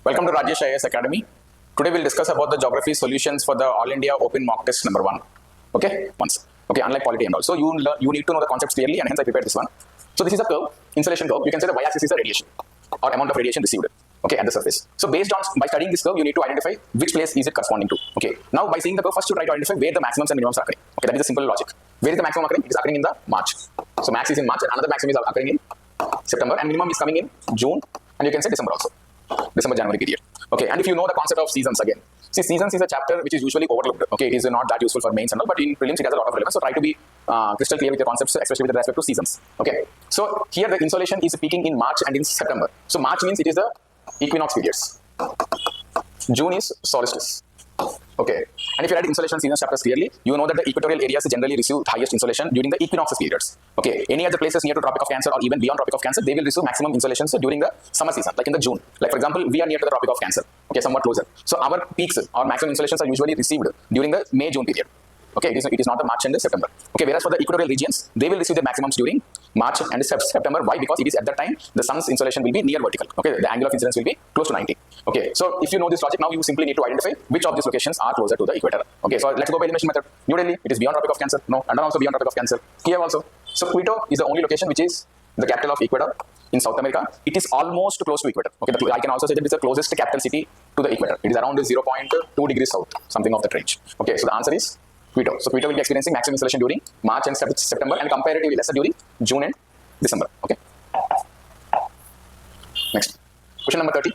Welcome to Rajesh IAS Academy. Today we'll discuss about the geography solutions for the All India Open Mock Test number 1. Okay, once. Okay, unlike polity and all. So you need to know the concepts clearly, and hence I prepared this one. So this is a curve, insolation curve. You can say the y-axis is the radiation or amount of radiation received. Okay, at the surface. So based on by studying this curve, you need to identify which place is it corresponding to. Okay. Now by seeing the curve, first you try to identify where the maximums and minimums are occurring. Okay, that is the simple logic. Where is the maximum occurring? It is occurring in the March. So max is in March, and another maximum is occurring in September, and minimum is coming in June, and you can say December also. December, January period. Okay, and if you know the concept of seasons again. See, seasons is a chapter which is usually overlooked. Okay, it is not that useful for mains and all, but in prelims it has a lot of relevance. So try to be crystal clear with your concepts, especially with respect to seasons. Okay, so here the insolation is peaking in March and in September. So March means it is the equinox periods. June is solstice. Okay, and if you read insolation seasons chapters clearly, you know that the equatorial areas generally receive highest insolation during the equinoxes periods. Okay, any other places near to Tropic of Cancer or even beyond Tropic of Cancer, they will receive maximum insolations during the summer season, like in the June. Like for example, we are near to the Tropic of Cancer. Okay, somewhat closer. So our peaks or maximum insolations are usually received during the May-June period. Okay, it is not the March and the September. Okay, whereas for the equatorial regions, they will receive the maximums during March and September. Why? Because it is at that time the sun's insolation will be near vertical. Okay, the angle of incidence will be close to 90. Okay, so if you know this logic, now you simply need to identify which of these locations are closer to the equator. Okay, so let's go by elimination method. New Delhi, it is beyond Tropic of Cancer. No, London also beyond Tropic of Cancer. Kiev also. So Quito is the only location which is the capital of Ecuador in South America. It is almost close to equator. Okay, I can also say that it is the closest capital city to the equator. It is around 0.2 degrees south, something of that range. Okay, so the answer is Quito. So Quito will be experiencing maximum insolation during March and September, and comparatively lesser during June and December. Okay. Next, question number 30.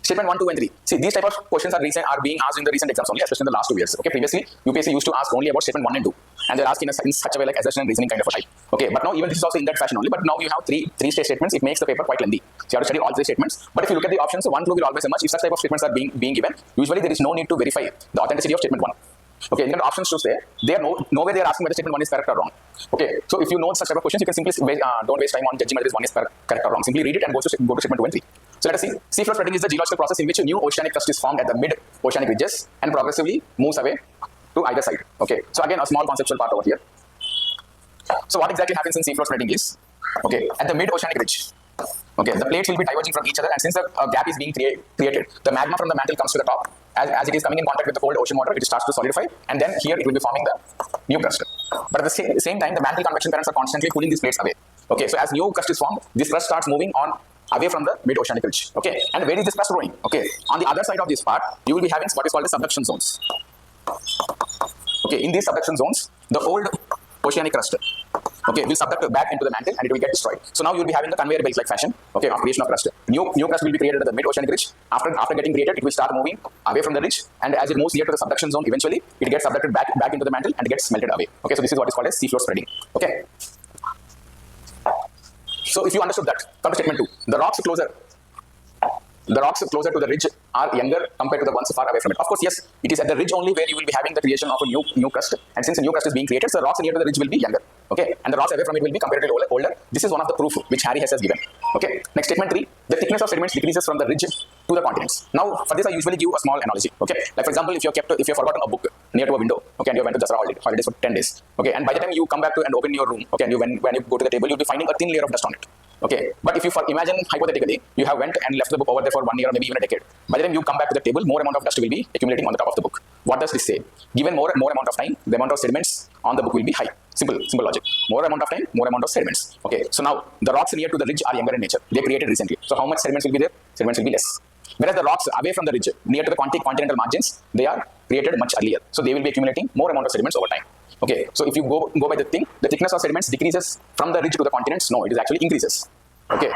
Statement 1, 2, and 3. See, these type of questions are being asked in the recent exams only, especially in the last 2 years. Okay, previously UPSC used to ask only about statement 1 and 2, and they're asking in such a way like assertion and reasoning kind of a type. Okay, but now even this is also in that fashion only. But now you have three state statements. It makes the paper quite lengthy. So you have to study all 3 statements. But if you look at the options, 1 clue will always emerge if such type of statements are being given. Usually there is no need to verify the authenticity of statement 1. Okay, in the options to say, they are nowhere they are asking whether statement 1 is correct or wrong. Okay, so if you know such type of questions, you can simply don't waste time on judging whether this 1 is correct or wrong. Simply read it and go to statement 2 and 3. So let us see. Seafloor spreading is the geological process in which a new oceanic crust is formed at the mid-oceanic ridges and progressively moves away to either side. Okay, so again a small conceptual part over here. So what exactly happens in seafloor spreading is, okay, at the mid-oceanic ridge, okay, the plates will be diverging from each other, and since a gap is being created, the magma from the mantle comes to the top. As it is coming in contact with the cold ocean water, it starts to solidify, and then here it will be forming the new crust. But at the same time, the mantle convection currents are constantly pulling these plates away. Okay, so as new crust is formed, this crust starts moving on away from the mid-oceanic ridge. Okay, and where is this crust growing? Okay, on the other side of this part, you will be having what is called the subduction zones. Okay, in these subduction zones, the old oceanic crust, okay, will subduct back into the mantle and it will get destroyed. So now you will be having the conveyor belt like fashion, okay, of creation of crust. New crust will be created at the mid-oceanic ridge. After getting created, it will start moving away from the ridge, and as it moves near to the subduction zone, eventually it gets subducted back into the mantle and gets melted away. Okay, so this is what is called as seafloor spreading. Okay. So if you understood that, come to statement 2. The rocks closer to the ridge are younger compared to the ones far away from it. Of course, yes, it is at the ridge only where you will be having the creation of a new crust, and since a new crust is being created, so the rocks near to the ridge will be younger. Okay, and the rocks away from it will be comparatively older. This is one of the proof which Harry has given. Okay, next statement 3. The thickness of sediments decreases from the ridge to the continents. Now, for this I usually give a small analogy. Okay, like for example, if you have forgotten a book near to a window, okay, and you went to Jasra holidays for 10 days, okay, and by the time you come back to and open your room, okay, and when you go to the table, you'll be finding a thin layer of dust on it. Okay, but if you imagine hypothetically, you have went and left the book over there for 1 year or maybe even a decade. By the time you come back to the table, more amount of dust will be accumulating on the top of the book. What does this say? Given more amount of time, the amount of sediments on the book will be high. Simple logic. More amount of time, more amount of sediments. Okay, so now the rocks near to the ridge are younger in nature. They created recently. So how much sediments will be there? Sediments will be less. Whereas the rocks away from the ridge, near to the continental margins, they are created much earlier. So they will be accumulating more amount of sediments over time. Okay, so if you go by the thickness of sediments decreases from the ridge to the continents. No, it is actually increases. Okay,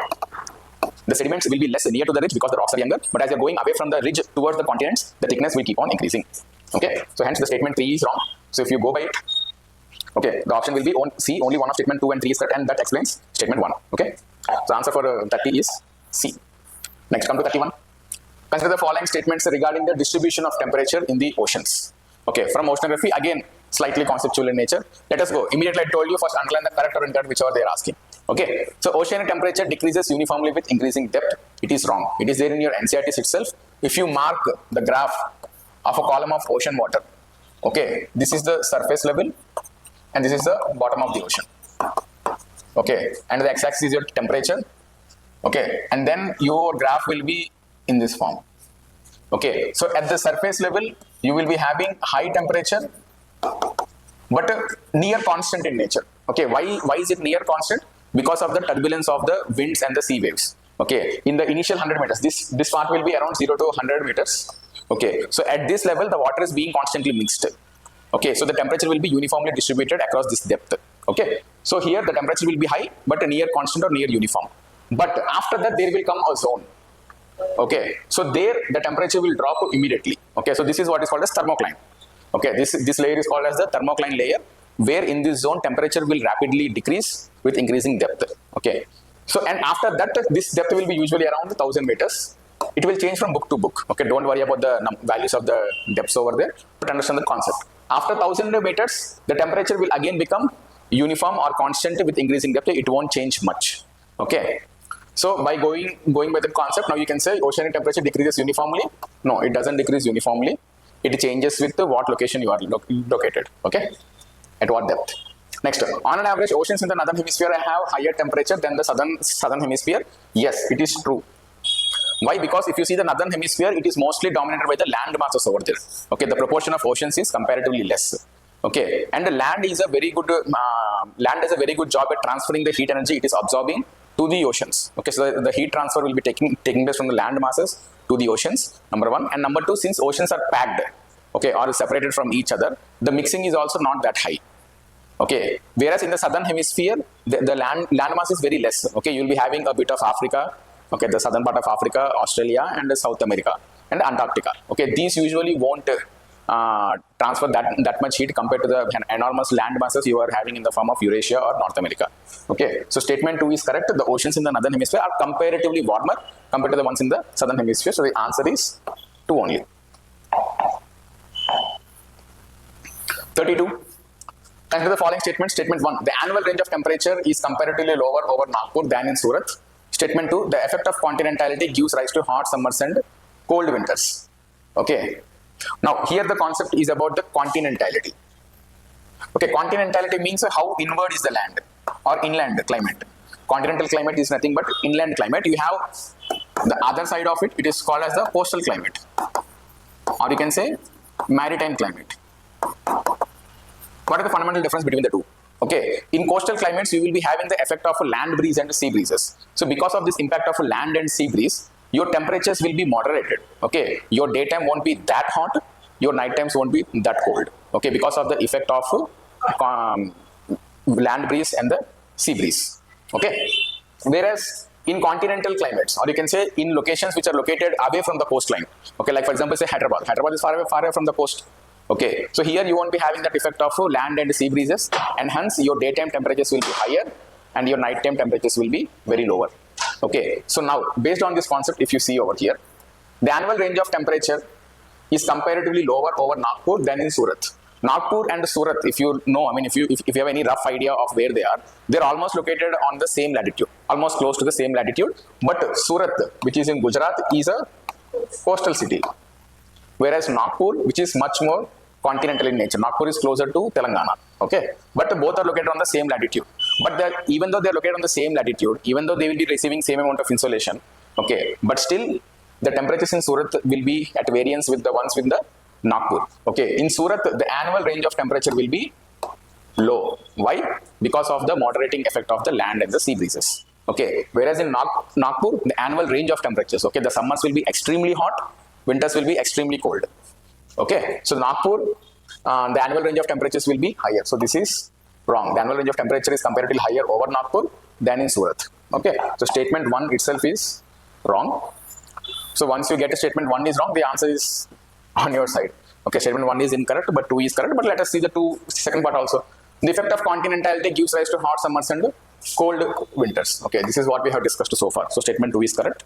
the sediments will be less near to the ridge because the rocks are younger, but as you're going away from the ridge towards the continents, the thickness will keep on increasing. Okay, so hence the statement 3 is wrong. So if you go by it, okay, the option will be C, only one of statement 2 and 3 is correct, and that explains statement 1. Okay, so answer for 30 is C. Next, come to 31. Consider the following statements regarding the distribution of temperature in the oceans. Okay, from oceanography, again, slightly conceptual in nature. Let us go. Immediately I told you, first underline the correct or incorrect, whichever they are asking. Okay, so oceanic temperature decreases uniformly with increasing depth. It is wrong. It is there in your NCERTs itself. If you mark the graph of a column of ocean water, okay, this is the surface level and this is the bottom of the ocean. Okay, and the x-axis is your temperature. Okay, and then your graph will be in this form. Okay, so at the surface level, you will be having high temperature, but near constant in nature. Okay, why is it near constant? Because of the turbulence of the winds and the sea waves. Okay, in the initial 100 meters, this part will be around 0 to 100 meters. Okay, so at this level, the water is being constantly mixed. Okay, so the temperature will be uniformly distributed across this depth. Okay, so here the temperature will be high, but near constant or near uniform. But after that, there will come a zone. Okay, so there the temperature will drop immediately. Okay, so this is what is called as thermocline. Okay, this layer is called as the thermocline layer, where in this zone temperature will rapidly decrease with increasing depth. Okay, so and after that, this depth will be usually around 1000 meters. It will change from book to book. Okay, don't worry about the values of the depths over there, but understand the concept. After 1000 meters, the temperature will again become uniform or constant with increasing depth. It won't change much. Okay, so by going by the concept, now you can say oceanic temperature decreases uniformly. No, it doesn't decrease uniformly. It changes with what location you are located. Okay, at what depth. Next, on an average, oceans in the northern hemisphere have higher temperature than the southern hemisphere. Yes, it is true. Why? Because if you see the northern hemisphere, it is mostly dominated by the land masses over there. Okay, the proportion of oceans is comparatively less. Okay, and the land is a very good land does a very good job at transferring the heat energy it is absorbing to the oceans. Okay, so the heat transfer will be taking place from the land masses to the oceans. Number one, and number two, since oceans are packed, okay, or separated from each other, the mixing is also not that high. Okay, whereas in the southern hemisphere, the land mass is very less. Okay, you will be having a bit of Africa. Okay, the southern part of Africa, Australia, and South America, and Antarctica. Okay, these usually won't transfer that much heat compared to the enormous land masses you are having in the form of Eurasia or North America. Okay, so statement 2 is correct. The oceans in the northern hemisphere are comparatively warmer compared to the ones in the southern hemisphere. So the answer is 2 only. 32. Consider the following statement. Statement 1. The annual range of temperature is comparatively lower over Nagpur than in Surat. Statement 2. The effect of continentality gives rise to hot summers and cold winters. Okay. Now, here the concept is about the continentality. Okay, continentality means how inward is the land or inland climate. Continental climate is nothing but inland climate. You have the other side of it, it is called as the coastal climate. Or you can say maritime climate. What is the fundamental difference between the two? Okay, in coastal climates, you will be having the effect of a land breeze and sea breezes. So because of this impact of a land and sea breeze, your temperatures will be moderated. Okay, your daytime won't be that hot, your night times won't be that cold. Okay, because of the effect of land breeze and the sea breeze. Okay, whereas in continental climates, or you can say in locations which are located away from the coastline. Okay, like for example, say Hyderabad. Hyderabad is far away from the coast. Okay, so here you won't be having that effect of land and sea breezes, and hence your daytime temperatures will be higher and your nighttime temperatures will be very lower. Okay, so now based on this concept, if you see over here, the annual range of temperature is comparatively lower over Nagpur than in Surat. Nagpur and Surat, if you know, I mean, if you have any rough idea of where they are, they're almost located on the same latitude, almost close to the same latitude. But Surat, which is in Gujarat, is a coastal city, whereas Nagpur, which is much more continental in nature. Nagpur is closer to Telangana. Okay, but both are located on the same latitude. But even though they are located on the same latitude, even though they will be receiving same amount of insolation, okay, but still the temperatures in Surat will be at variance with the ones in the Nagpur. Okay, in Surat, the annual range of temperature will be low. Why? Because of the moderating effect of the land and the sea breezes. Okay, whereas in Nagpur, the annual range of temperatures, okay, the summers will be extremely hot, winters will be extremely cold. Okay, so Nagpur, the annual range of temperatures will be higher. So this is wrong. The annual range of temperature is comparatively higher over Nagpur than in Surat. Okay, so statement 1 itself is wrong. So once you get a statement 1 is wrong, the answer is on your side. Okay, statement 1 is incorrect, but 2 is correct. But let us see the second part also. The effect of continentality gives rise to hot summers and cold winters. Okay, this is what we have discussed so far. So statement 2 is correct.